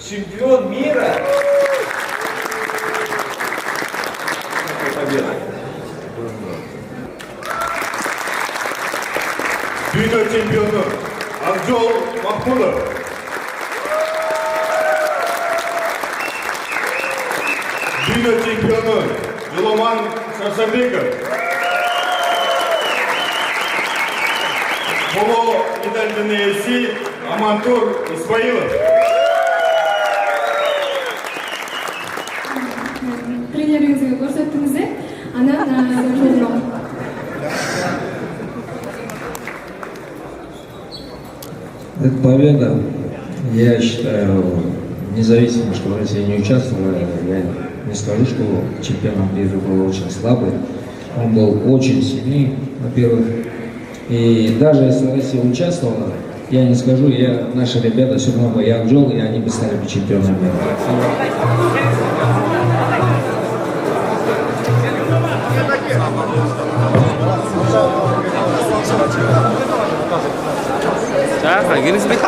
чемпион мира. Победа. Dünya çempiyonu Akjol Mahmudov. Dünya çempiyonu Yulaman Sasabekov. Polo medalinin iyisi Amantur İsmailov. Тренеріңізге көрсеттіңіз, анан жолдом. Эта победа, я считаю, независимо, что в России не участвовала, я не скажу, что чемпионат мира был очень слабый. Он был очень сильный, во-первых. И даже если Россия участвовала, я не скажу, наши ребята все равно бы Акжол, и они бы стали бы чемпионами мира. Dah, gini sedikit.